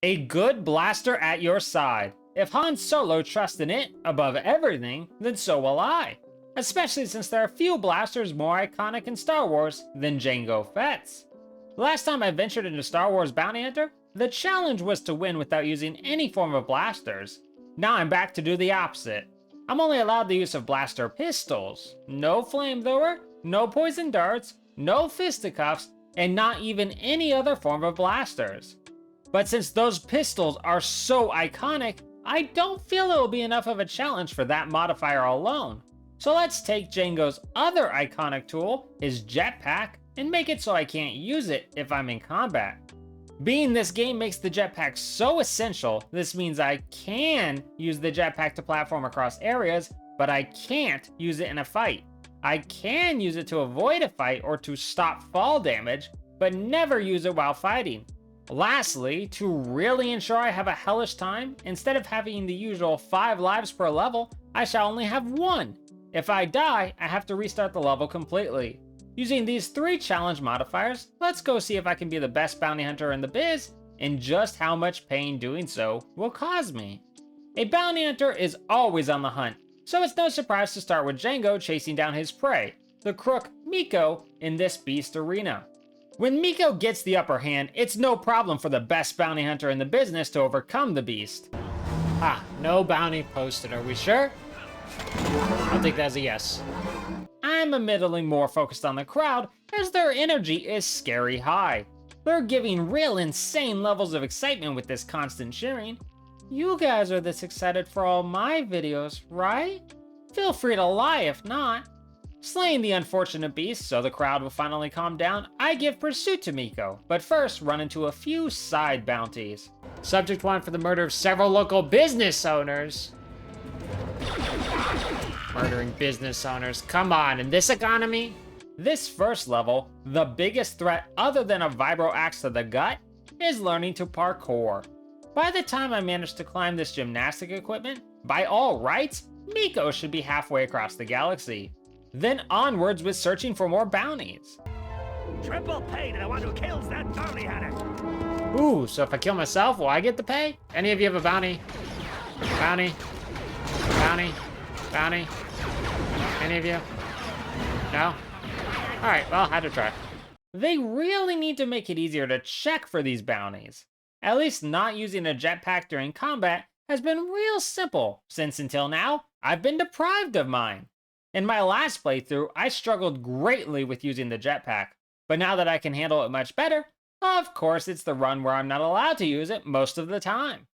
A good blaster at your side. If Han Solo trusts in it above everything, then so will I. Especially since there are few blasters more iconic in Star Wars than Jango Fett's. Last time I ventured into Star Wars Bounty Hunter, the challenge was to win without using any form of blasters. Now I'm back to do the opposite. I'm only allowed the use of blaster pistols. No flamethrower, no poison darts, no fisticuffs, and not even any other form of blasters. But since those pistols are so iconic, I don't feel it will be enough of a challenge for that modifier alone. So let's take Jango's other iconic tool, his jetpack, and make it so I can't use it if I'm in combat. Being this game makes the jetpack so essential, this means I can use the jetpack to platform across areas, but I can't use it in a fight. I can use it to avoid a fight or to stop fall damage, but never use it while fighting. Lastly, to really ensure I have a hellish time, instead of having the usual 5 lives per level, I shall only have 1. If I die, I have to restart the level completely. Using these 3 challenge modifiers, let's go see if I can be the best bounty hunter in the biz, and just how much pain doing so will cause me. A bounty hunter is always on the hunt, so it's no surprise to start with Jango chasing down his prey, the crook Miko, in this beast arena. When Miko gets the upper hand, it's no problem for the best bounty hunter in the business to overcome the beast. No bounty posted, are we sure? I'll take that as a yes. I'm admittedly more focused on the crowd, as their energy is scary high. They're giving real insane levels of excitement with this constant cheering. You guys are this excited for all my videos, right? Feel free to lie if not. Slaying the unfortunate beast so the crowd will finally calm down, I give pursuit to Miko, but first run into a few side bounties. Subject 1 for the murder of several local business owners. Murdering business owners, come on, in this economy? This first level, the biggest threat other than a vibro axe to the gut, is learning to parkour. By the time I manage to climb this gymnastic equipment, by all rights, Miko should be halfway across the galaxy. Then onwards with searching for more bounties. Triple pay to the one who kills that bounty hunter. Ooh, so if I kill myself, will I get the pay? Any of you have a bounty? Bounty? Bounty? Bounty? Any of you? No? Alright, well, had to try. They really need to make it easier to check for these bounties. At least not using a jetpack during combat has been real simple, since until now, I've been deprived of mine. In my last playthrough, I struggled greatly with using the jetpack, but now that I can handle it much better, of course it's the run where I'm not allowed to use it most of the time.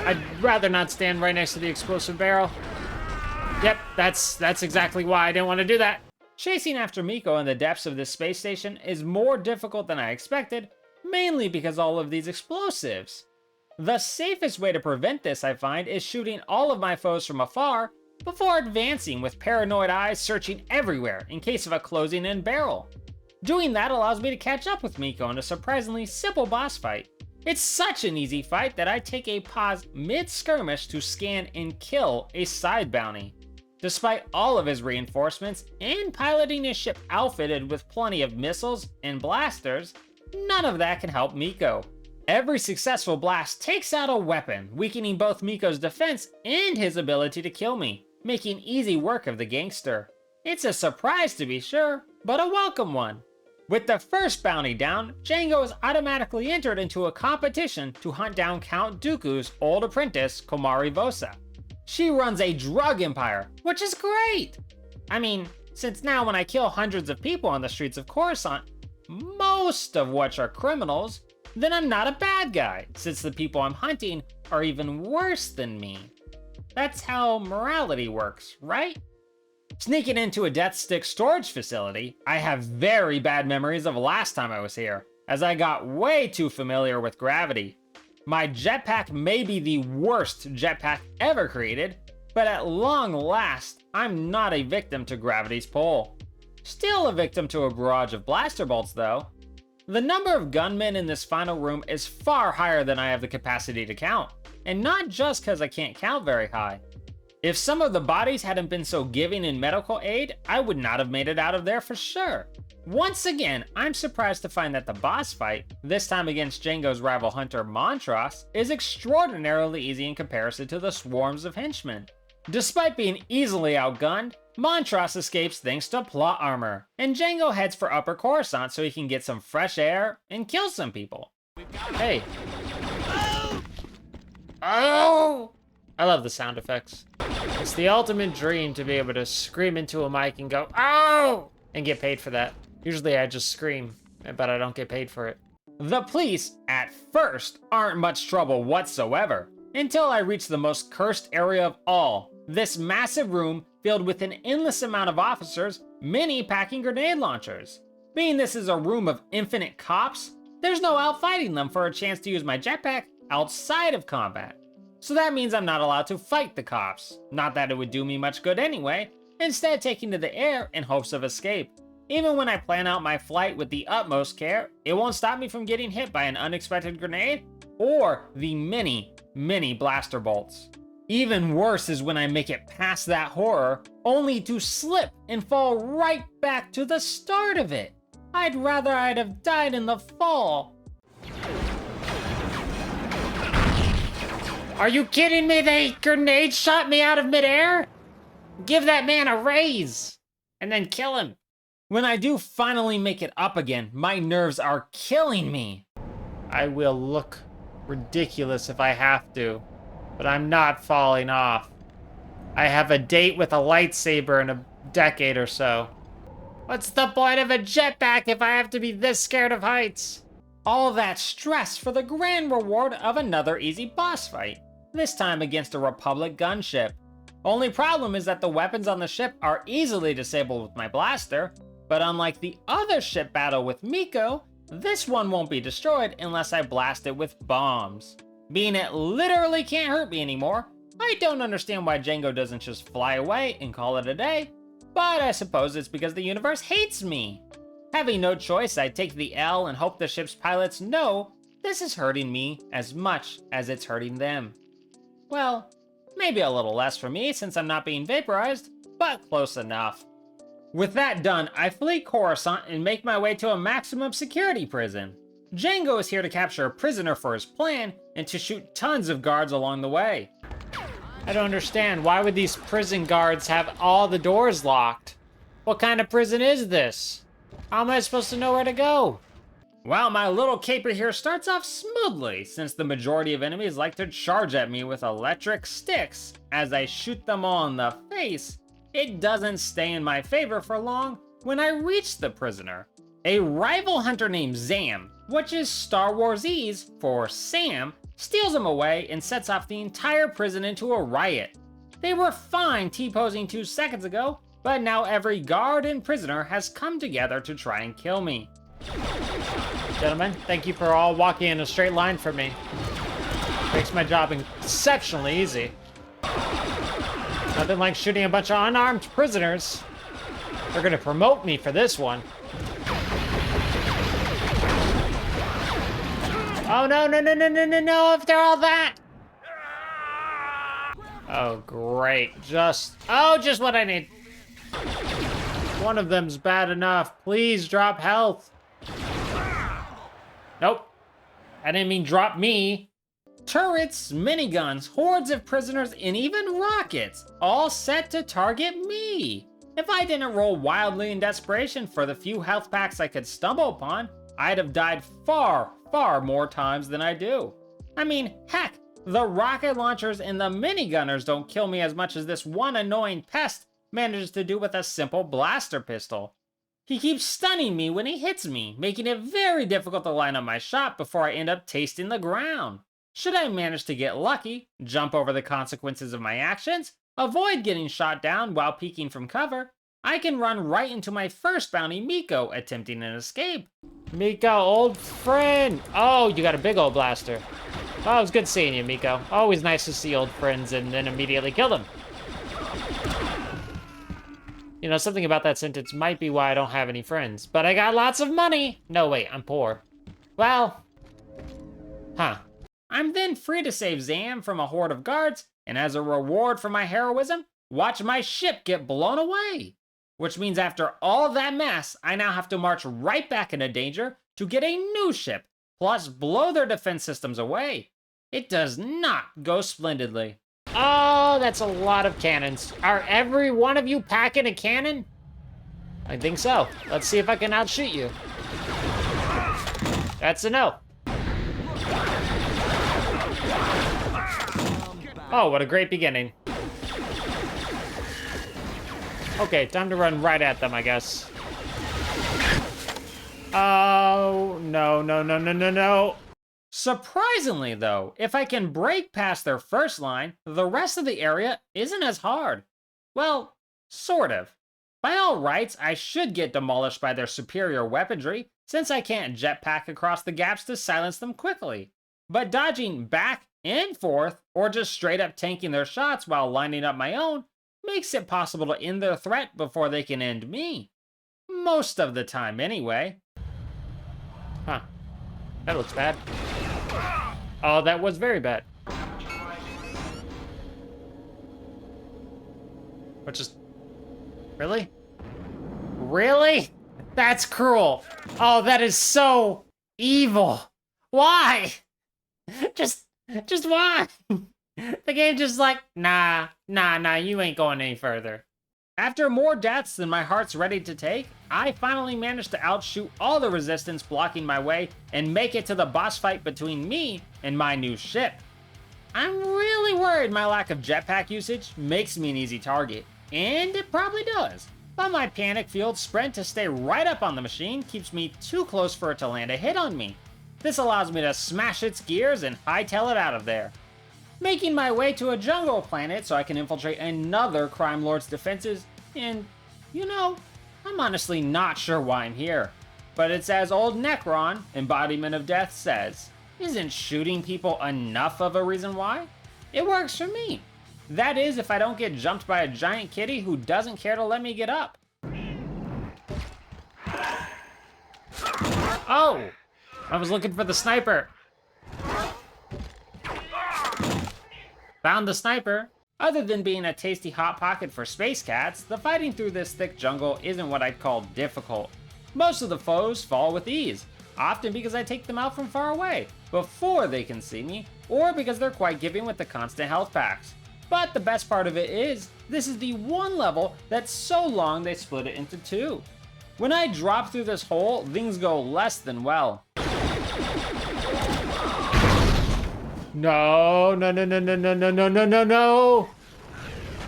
I'd rather not stand right next to the explosive barrel. Yep, that's exactly why I didn't want to do that. Chasing after Miko in the depths of this space station is more difficult than I expected, mainly because all of these explosives. The safest way to prevent this, I find, is shooting all of my foes from afar before advancing with paranoid eyes searching everywhere in case of a closing in barrel. Doing that allows me to catch up with Miko in a surprisingly simple boss fight. It's such an easy fight that I take a pause mid-skirmish to scan and kill a side bounty. Despite all of his reinforcements and piloting his ship outfitted with plenty of missiles and blasters, none of that can help Miko. Every successful blast takes out a weapon, weakening both Miko's defense and his ability to kill me, making easy work of the gangster. It's a surprise to be sure, but a welcome one. With the first bounty down, Jango is automatically entered into a competition to hunt down Count Dooku's old apprentice, Komari Vosa. She runs a drug empire, which is great! I mean, since now when I kill hundreds of people on the streets of Coruscant, most of which are criminals, then I'm not a bad guy, since the people I'm hunting are even worse than me. That's how morality works, right? Sneaking into a death stick storage facility, I have very bad memories of last time I was here, as I got way too familiar with gravity. My jetpack may be the worst jetpack ever created, but at long last, I'm not a victim to gravity's pull. Still a victim to a barrage of blaster bolts though. The number of gunmen in this final room is far higher than I have the capacity to count, and not just because I can't count very high. If some of the bodies hadn't been so giving in medical aid, I would not have made it out of there for sure. Once again, I'm surprised to find that the boss fight, this time against Jango's rival hunter Montross, is extraordinarily easy in comparison to the swarms of henchmen. Despite being easily outgunned, Montross escapes thanks to plot armor, and Jango heads for Upper Coruscant so he can get some fresh air and kill some people. Hey. Oh! I love the sound effects. It's the ultimate dream to be able to scream into a mic and go, "Oh!" and get paid for that. Usually I just scream, but I don't get paid for it. The police, at first, aren't much trouble whatsoever, until I reach the most cursed area of all, this massive room filled with an endless amount of officers, many packing grenade launchers. Being this is a room of infinite cops, there's no outfighting them for a chance to use my jetpack outside of combat. So that means I'm not allowed to fight the cops. Not that it would do me much good anyway, instead taking to the air in hopes of escape. Even when I plan out my flight with the utmost care, it won't stop me from getting hit by an unexpected grenade or the many blaster bolts. Even worse is when I make it past that horror, only to slip and fall right back to the start of it. I'd rather I'd have died in the fall. Are you kidding me? They grenade shot me out of midair? Give that man a raise and then kill him. When I do finally make it up again, my nerves are killing me. I will look ridiculous if I have to, but I'm not falling off. I have a date with a lightsaber in a decade or so. What's the point of a jetpack if I have to be this scared of heights? All that stress for the grand reward of another easy boss fight, this time against a Republic gunship. Only problem is that the weapons on the ship are easily disabled with my blaster, but unlike the other ship battle with Miko, this one won't be destroyed unless I blast it with bombs. Being it literally can't hurt me anymore, I don't understand why Jango doesn't just fly away and call it a day, but I suppose it's because the universe hates me. Having no choice, I take the L and hope the ship's pilots know this is hurting me as much as it's hurting them. Well, maybe a little less for me since I'm not being vaporized, but close enough. With that done, I flee Coruscant and make my way to a maximum security prison. Jango is here to capture a prisoner for his plan and to shoot tons of guards along the way. I don't understand. Why would these prison guards have all the doors locked? What kind of prison is this? How am I supposed to know where to go? Well, my little caper here starts off smoothly, since the majority of enemies like to charge at me with electric sticks. As I shoot them all in the face, it doesn't stay in my favor for long when I reach the prisoner. A rival hunter named Zam, which is Star Wars-ese for Sam, steals him away and sets off the entire prison into a riot. They were fine T-posing 2 seconds ago, but now every guard and prisoner has come together to try and kill me. Gentlemen, thank you for all walking in a straight line for me. Makes my job exceptionally easy. Nothing like shooting a bunch of unarmed prisoners. They're gonna promote me for this one. Oh no, after all that! Oh great, just what I need. One of them's bad enough. Please drop health. Nope. I didn't mean drop me. Turrets, miniguns, hordes of prisoners, and even rockets, all set to target me. If I didn't roll wildly in desperation for the few health packs I could stumble upon, I'd have died far more times than I do. I mean, heck, the rocket launchers and the minigunners don't kill me as much as this one annoying pest manages to do with a simple blaster pistol. He keeps stunning me when he hits me, making it very difficult to line up my shot before I end up tasting the ground. Should I manage to get lucky, jump over the consequences of my actions, avoid getting shot down while peeking from cover, I can run right into my first bounty, Miko, attempting an escape. Miko, old friend! Oh, you got a big old blaster. Oh, it was good seeing you, Miko. Always nice to see old friends and then immediately kill them. You know, something about that sentence might be why I don't have any friends. But I got lots of money! No, wait, I'm poor. Well... Huh. I'm then free to save Zam from a horde of guards, and as a reward for my heroism, watch my ship get blown away. which means after all that mess, I now have to march right back into danger to get a new ship, plus blow their defense systems away. It does not go splendidly. Oh, that's a lot of cannons. Are every one of you packing a cannon? I think so. Let's see if I can outshoot you. That's a no. Oh, what a great beginning. Okay, time to run right at them, I guess. Oh, no, no, no, no, no, no. Surprisingly, though, if I can break past their first line, the rest of the area isn't as hard. Well, sort of. By all rights, I should get demolished by their superior weaponry, since I can't jetpack across the gaps to silence them quickly. But dodging back and forth, or just straight up tanking their shots while lining up my own, makes it possible to end their threat before they can end me. Most of the time, anyway. Huh. That looks bad. Oh, that was very bad. But just... Really? Really? That's cruel. Oh, that is so evil. Why? Just why? The game just like, nah, you ain't going any further. After more deaths than my heart's ready to take, I finally managed to outshoot all the resistance blocking my way and make it to the boss fight between me and my new ship. I'm really worried my lack of jetpack usage makes me an easy target, and it probably does. But my panic-fueled sprint to stay right up on the machine keeps me too close for it to land a hit on me. This allows me to smash its gears and hightail it out of there. Making my way to a jungle planet so I can infiltrate another crime lord's defenses, and, you know, I'm honestly not sure why I'm here. But it's as old Necron, embodiment of death, says, isn't shooting people enough of a reason why? It works for me. That is, if I don't get jumped by a giant kitty who doesn't care to let me get up. Oh! I was looking for the sniper. Found the sniper. Other than being a tasty hot pocket for space cats, the fighting through this thick jungle isn't what I'd call difficult. Most of the foes fall with ease, often because I take them out from far away, before they can see me, or because they're quite giving with the constant health packs. But the best part of it is, this is the one level that's so long they split it into two. When I drop through this hole, things go less than well. No.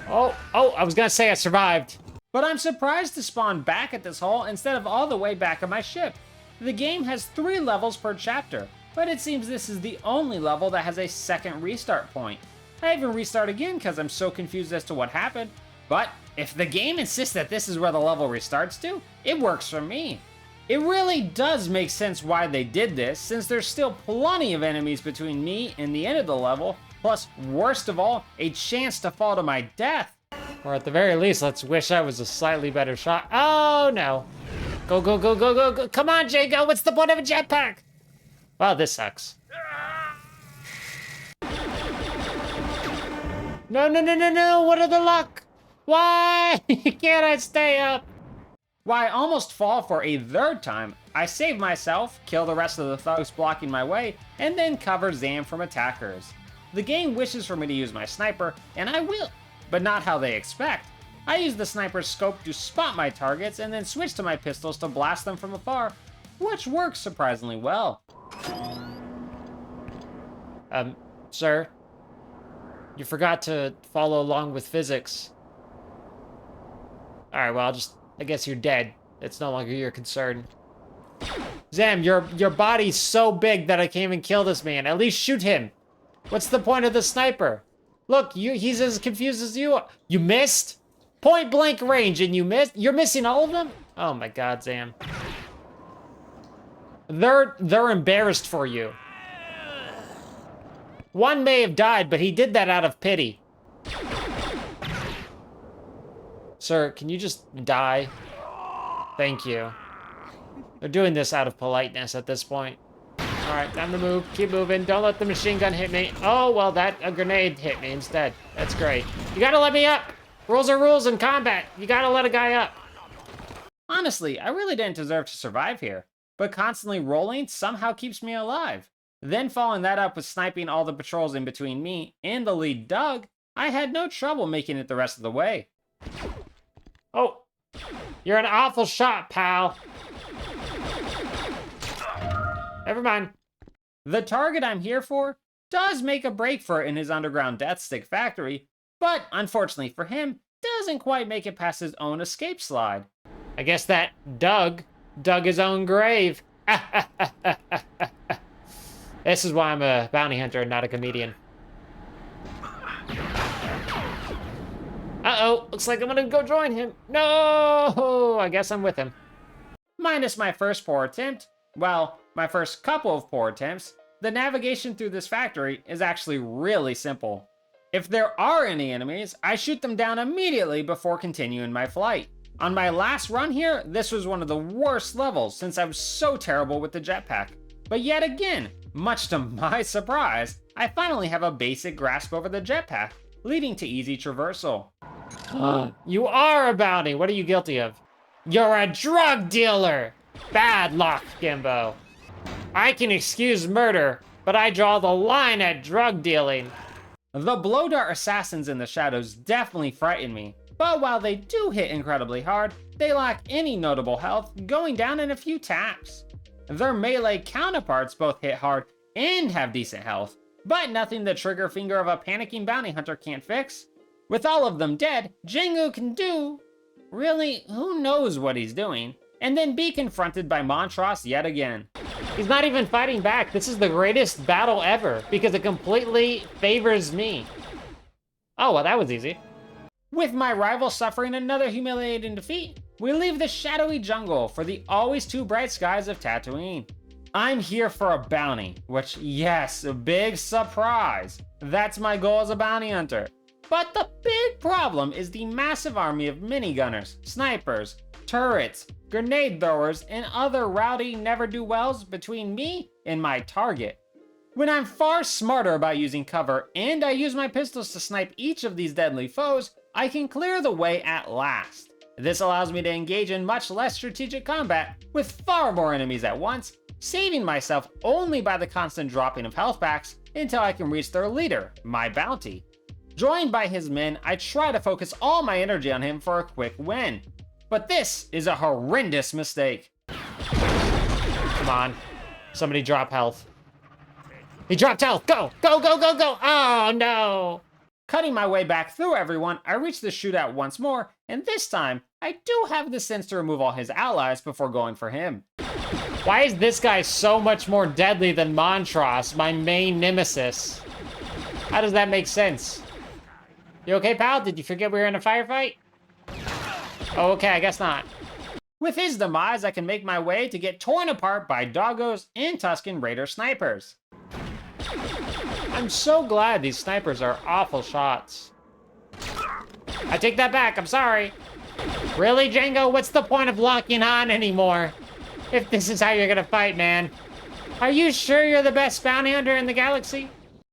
Oh, I was gonna say I survived. But I'm surprised to spawn back at this hole instead of all the way back at my ship. The game has 3 levels per chapter, but it seems this is the only level that has a second restart point. I even restart again because I'm so confused as to what happened. But if the game insists that this is where the level restarts to, it works for me. It really does make sense why they did this, since there's still plenty of enemies between me and the end of the level, plus, worst of all, a chance to fall to my death. Or at the very least, let's wish I was a slightly better shot. Oh no. Go. Come on, Jango, what's the point of a jetpack? Wow, this sucks. No, what are the luck? Why can't I stay up? Why, I almost fall for a 3rd time. I save myself, kill the rest of the thugs blocking my way, and then cover Zam from attackers. The game wishes for me to use my sniper, and I will, but not how they expect. I use the sniper's scope to spot my targets and then switch to my pistols to blast them from afar, which works surprisingly well. Sir, you forgot to follow along with physics. Alright, well, I guess you're dead. It's no longer your concern. Zam, your body's so big that I can't even kill this man. At least shoot him. What's the point of the sniper? Look, he's as confused as you are. You missed? Point blank range and you missed? You're missing all of them? Oh my god, Zam. They're embarrassed for you. One may have died, but he did that out of pity. Sir, can you just die? Thank you. They're doing this out of politeness at this point. Alright, time to move. Keep moving. Don't let the machine gun hit me. Oh, well, a grenade hit me instead. That's great. You gotta let me up! Rules are rules in combat. You gotta let a guy up. Honestly, I really didn't deserve to survive here, but constantly rolling somehow keeps me alive. Then following that up with sniping all the patrols in between me and the lead Doug, I had no trouble making it the rest of the way. Oh, you're an awful shot, pal. Never mind. The target I'm here for does make a break for it in his underground death stick factory, but unfortunately for him, doesn't quite make it past his own escape slide. I guess that Doug dug his own grave. This is why I'm a bounty hunter and not a comedian. Uh-oh, looks like I'm gonna go join him. No, I guess I'm with him. Minus my first poor attempt, well, my first couple of poor attempts, the navigation through this factory is actually really simple. If there are any enemies, I shoot them down immediately before continuing my flight. On my last run here, this was one of the worst levels since I was so terrible with the jetpack. But yet again, much to my surprise, I finally have a basic grasp over the jetpack, leading to easy traversal. You are a bounty. What are you guilty of? You're a drug dealer. Bad luck, Gimbo. I can excuse murder, but I draw the line at drug dealing. The blow dart assassins in the shadows definitely frighten me, but while they do hit incredibly hard, they lack any notable health, going down in a few taps. Their melee counterparts both hit hard and have decent health, but nothing the trigger finger of a panicking bounty hunter can't fix. With all of them dead, Jango can do, really, who knows what he's doing, and then be confronted by Montross yet again. He's not even fighting back. This is the greatest battle ever, because it completely favors me. Oh, well, that was easy. With my rival suffering another humiliating defeat, we leave the shadowy jungle for the always too bright skies of Tatooine. I'm here for a bounty, which, yes, a big surprise. That's my goal as a bounty hunter. But the big problem is the massive army of minigunners, snipers, turrets, grenade throwers, and other rowdy never-do-wells between me and my target. When I'm far smarter about using cover and I use my pistols to snipe each of these deadly foes, I can clear the way at last. This allows me to engage in much less strategic combat with far more enemies at once, saving myself only by the constant dropping of health packs until I can reach their leader, my bounty. Joined by his men, I try to focus all my energy on him for a quick win. But this is a horrendous mistake. Come on, somebody drop health. He dropped health, go, go, go, go, go, oh no! Cutting my way back through everyone, I reach the shootout once more, and this time, I do have the sense to remove all his allies before going for him. Why is this guy so much more deadly than Montross, my main nemesis? How does that make sense? You okay, pal? Did you forget we were in a firefight? Oh, okay, I guess not. With his demise, I can make my way to get torn apart by doggos and Tusken Raider snipers. I'm so glad these snipers are awful shots. I take that back, I'm sorry. Really, Jango? What's the point of locking on anymore? If this is how you're gonna fight, man. Are you sure you're the best bounty hunter in the galaxy?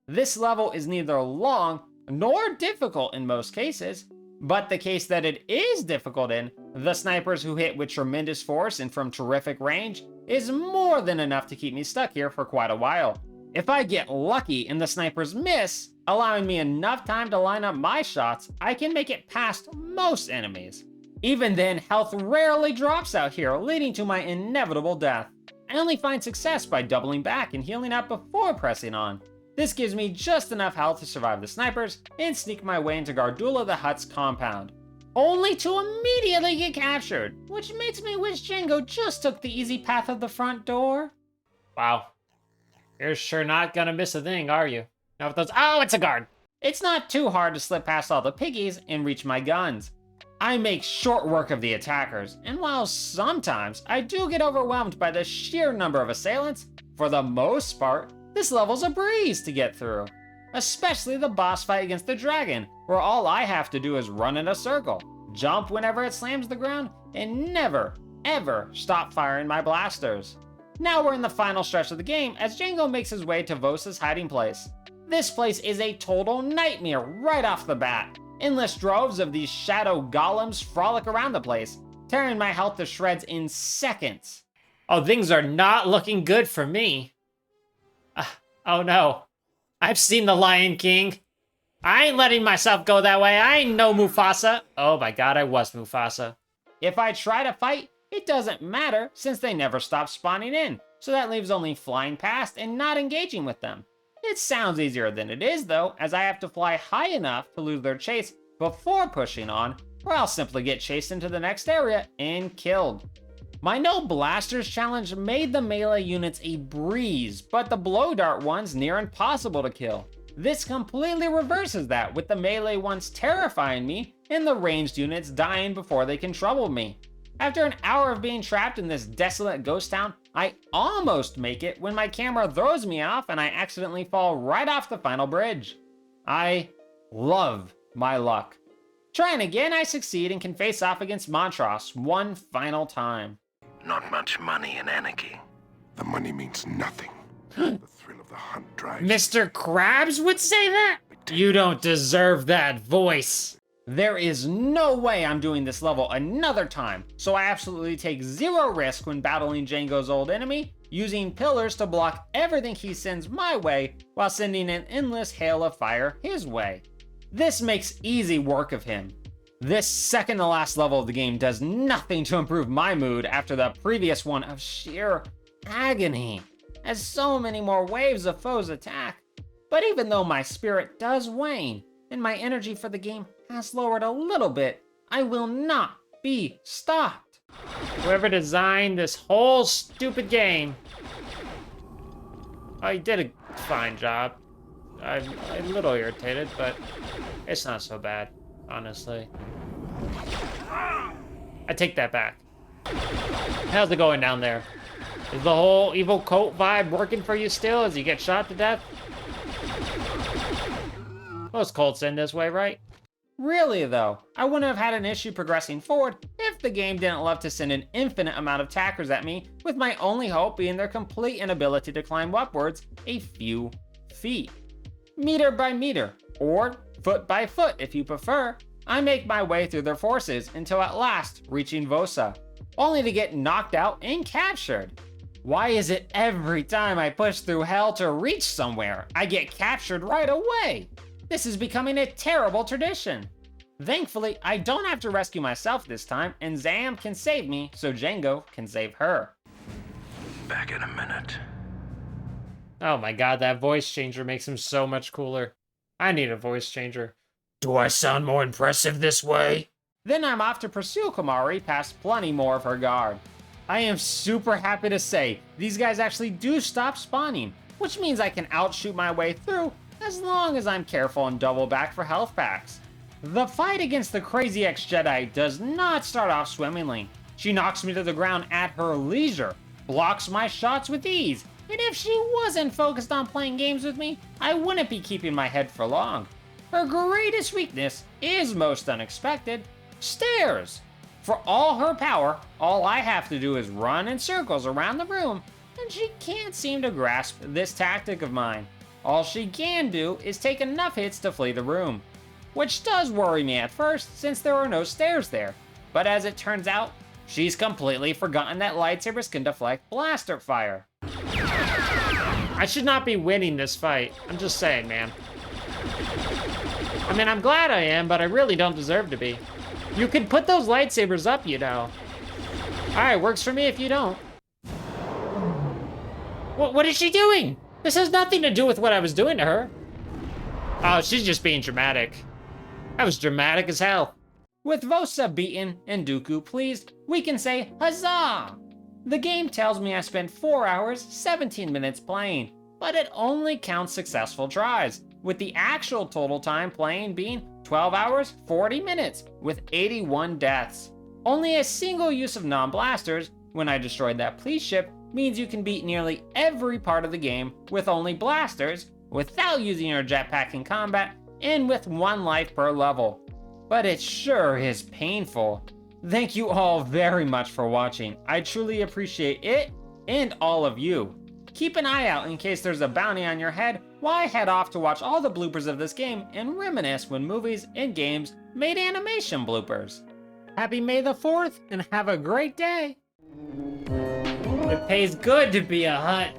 This level is neither long nor difficult in most cases, but the case that it is difficult in, the snipers who hit with tremendous force and from terrific range, is more than enough to keep me stuck here for quite a while. If I get lucky and the snipers miss, allowing me enough time to line up my shots, I can make it past most enemies. Even then, health rarely drops out here, leading to my inevitable death. I only find success by doubling back and healing up before pressing on. This gives me just enough health to survive the snipers and sneak my way into Gardula the Hutt's compound, only to immediately get captured, which makes me wish Jango just took the easy path of the front door. Wow. You're sure not gonna miss a thing, are you? Now with those— oh, it's a guard! It's not too hard to slip past all the piggies and reach my guns. I make short work of the attackers, and while sometimes I do get overwhelmed by the sheer number of assailants, for the most part, this level's a breeze to get through. Especially the boss fight against the dragon, where all I have to do is run in a circle, jump whenever it slams the ground, and never, ever stop firing my blasters. Now we're in the final stretch of the game as Jango makes his way to Vosa's hiding place. This place is a total nightmare right off the bat. Endless droves of these shadow golems frolic around the place, tearing my health to shreds in seconds. Oh, things are not looking good for me. Oh no. I've seen the Lion King. I ain't letting myself go that way. I ain't no Mufasa. Oh my god, I was Mufasa. If I try to fight, it doesn't matter since they never stop spawning in. So that leaves only flying past and not engaging with them. It sounds easier than it is though, as I have to fly high enough to lose their chase before pushing on, or I'll simply get chased into the next area and killed. My no blasters challenge made the melee units a breeze, but the blow dart ones near impossible to kill. This completely reverses that, with the melee ones terrifying me and the ranged units dying before they can trouble me. After an hour of being trapped in this desolate ghost town, I almost make it when my camera throws me off and I accidentally fall right off the final bridge. I love my luck. Trying again, I succeed and can face off against Montross one final time. Not much money in anarchy. The money means nothing. The thrill of the hunt drives. Mr. Krabs would say that? You don't deserve that voice. There is no way I'm doing this level another time, so I absolutely take zero risk when battling Jango's old enemy, using pillars to block everything he sends my way while sending an endless hail of fire his way. This makes easy work of him. This second to last level of the game does nothing to improve my mood after the previous one of sheer agony, as so many more waves of foes attack. But even though my spirit does wane, and my energy for the game has lowered a little bit, I will not be stopped. Whoever designed this whole stupid game, he did a fine job. I'm a little irritated, but it's not so bad, honestly. I take that back. How's it going down there? Is the whole evil cult vibe working for you still as you get shot to death? Most cults end this way, right? Really though, I wouldn't have had an issue progressing forward if the game didn't love to send an infinite amount of attackers at me, with my only hope being their complete inability to climb upwards a few feet. Meter by meter, or foot by foot if you prefer, I make my way through their forces until at last reaching Vosa, only to get knocked out and captured. Why is it every time I push through hell to reach somewhere, I get captured right away? This is becoming a terrible tradition. Thankfully, I don't have to rescue myself this time, and Zam can save me so Jango can save her. Back in a minute. Oh my god, that voice changer makes him so much cooler. I need a voice changer. Do I sound more impressive this way? Then I'm off to pursue Komari past plenty more of her guard. I am super happy to say these guys actually do stop spawning, which means I can outshoot my way through as long as I'm careful and double back for health packs. The fight against the crazy ex-Jedi does not start off swimmingly. She knocks me to the ground at her leisure, blocks my shots with ease, and if she wasn't focused on playing games with me, I wouldn't be keeping my head for long. Her greatest weakness is most unexpected: stairs. For all her power, all I have to do is run in circles around the room, and she can't seem to grasp this tactic of mine. All she can do is take enough hits to flee the room, which does worry me at first since there are no stairs there. But as it turns out, she's completely forgotten that lightsabers can deflect blaster fire. I should not be winning this fight. I'm just saying, man. I mean, I'm glad I am, but I really don't deserve to be. You can put those lightsabers up, you know. Alright, works for me if you don't. What is she doing? This has nothing to do with what I was doing to her. Oh, she's just being dramatic. That was dramatic as hell. With Vosa beaten and Dooku pleased, we can say huzzah! The game tells me I spent 4 hours, 17 minutes playing, but it only counts successful tries, with the actual total time playing being 12 hours, 40 minutes, with 81 deaths. Only a single use of non-blasters, when I destroyed that police ship, means you can beat nearly every part of the game with only blasters, without using your jetpack in combat, and with 1 life per level. But it sure is painful. Thank you all very much for watching. I truly appreciate it, and all of you. Keep an eye out in case there's a bounty on your head while I head off to watch all the bloopers of this game and reminisce when movies and games made animation bloopers. Happy May the 4th, and have a great day. It pays good to be a Hutt.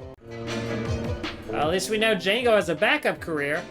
Well, at least we know Jango has a backup career.